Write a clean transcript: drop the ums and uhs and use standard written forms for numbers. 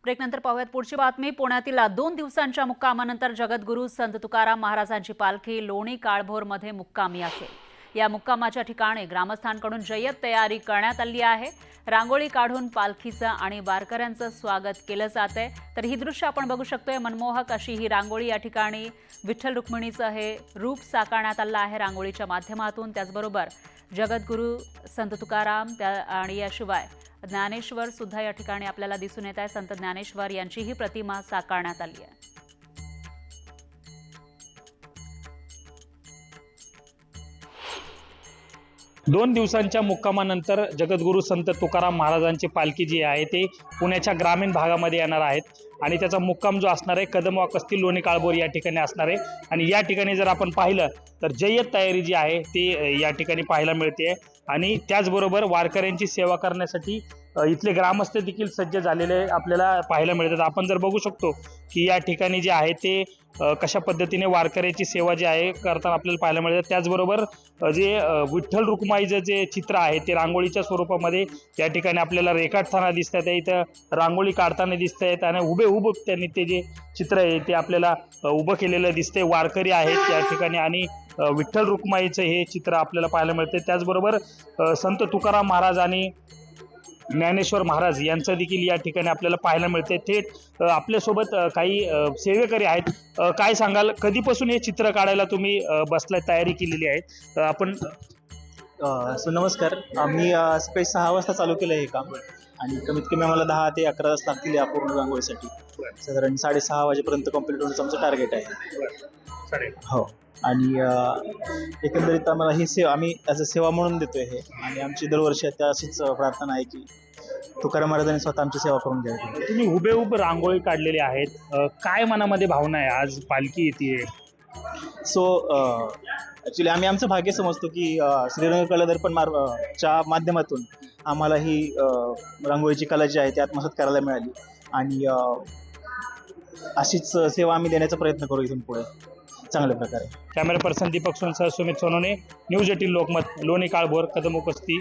Break नंतर पाहूयात पुढची बातमी। पुण्यातील 2 दिवसांच्या मुक्कामानंतर जगद्गुरू संत तुकाराम महाराजांची पालखी लोणी काळभोरमध्ये मुक्कामी असेल। या मुक्कामाच्या ठिकाणी ग्रामस्थांकडून जय्यत तयारी करण्यात आली आहे। रांगोळी काढून पालखीचं आणि वारकऱ्यांचं स्वागत केलं जातंय। तर ही दृश्य आपण बघू शकतोय। मनमोहक अशी ही रांगोळी या ठिकाणी विठ्ठल रुक्मिणीचं हे रूप साकारण्यात आलं आहे रांगोळीच्या माध्यमातून। त्याचबरोबर जगद्गुरू संत तुकाराम आणि याशिवाय ज्ञानेश्वर सुद्धा या ठिकाणी आपल्याला दिसून येत आहे। संत ज्ञानेश्वर यांची ही प्रतिमा साकारण्यात आली आहे। 2 दिवसांच्या मुक्कामानंतर जगद्गुरू संत तुकाराम महाराजांची पालखी जी आहे ते पुण्याच्या ग्रामीण भागामध्ये येणार आहेत आणि त्याचा मुक्काम जो असणार आहे कदमवाक असतील लोणी काळभोर या ठिकाणी असणार आहे। आणि या ठिकाणी जर आपण पाहिलं तर जय्यत तयारी जी आहे ती या ठिकाणी पाहायला मिळते आणि त्याचबरोबर वारकऱ्यांची सेवा करण्यासाठी इथले ग्रामस्थ देखील सज्ज झालेले आपल्याला पाहायला मिळतात। आपण जर बघू शकतो की या ठिकाणी जे आहे ते कशा पद्धतीने वारकऱ्याची सेवा जी आहे करताना आपल्याला पाहायला मिळतात। त्याचबरोबर जे विठ्ठल रुक्माईचं जे चित्र आहे ते रांगोळीच्या स्वरूपामध्ये या ठिकाणी आपल्याला रेखाटताना दिसतात। इथं रांगोळी काढताना दिसत आहेत आणि हुबेहूब त्यांनी ते जे चित्र आहे ते आपल्याला उभं केलेलं दिसते। वारकरी आहेत या ठिकाणी आणि विठ्ठल रुक्माईचं हे चित्र आपल्याला पाहायला मिळते। त्याचबरोबर संत तुकाराम महाराज आणि ज्ञानेश्वर महाराज यांचं देखील या ठिकाणी आपल्याला पाहायला मिळते। थेट आपल्यासोबत काही सेवेकरी आहेत। काय सांगाल, कधीपासून हे चित्र काढायला तुम्ही बसलाय, तयारी केलेली आहे आपण? नमस्कार, आम्ही सकाळी 6 वाजता चालू केलं हे काम आणि कमीत कमी आम्हाला 10 ते 11 तास लागतील या पूर्ण रांगोळीसाठी। साधारण 6:30 वाजेपर्यंत कंप्लीट होण्याचं आमचं टार्गेट आहे। हो, आणि एकंदरीत आम्हाला ही सेवा आम्ही ॲज अ सेवा म्हणून देतोय हे, आणि आमची दरवर्षी त्या अशीच प्रार्थना आहे की तुकाराम महाराजांनी स्वतः आमची सेवा करून घ्यावी। तुम्ही हुबेहूब रांगोळी काढलेली आहेत, काय मनामध्ये भावना आहे? आज पालखी येते। ॲक्च्युली आम्ही आमचं भाग्य समजतो की श्रीरंग कला दर्पण च्या माध्यमातून आम्हाला ही रांगोळीची कला जी आहे ती आत्मसात करायला मिळाली आणि अशीच सेवा आम्ही देण्याचा प्रयत्न करू इथून पुढे चांगल्या प्रकारे। कॅमेरा पर्सन दीपक सोनसह सुमित सोनोने, न्यूज 18 लोकमत, लोणी काळभोर, कदमवाक वस्ती।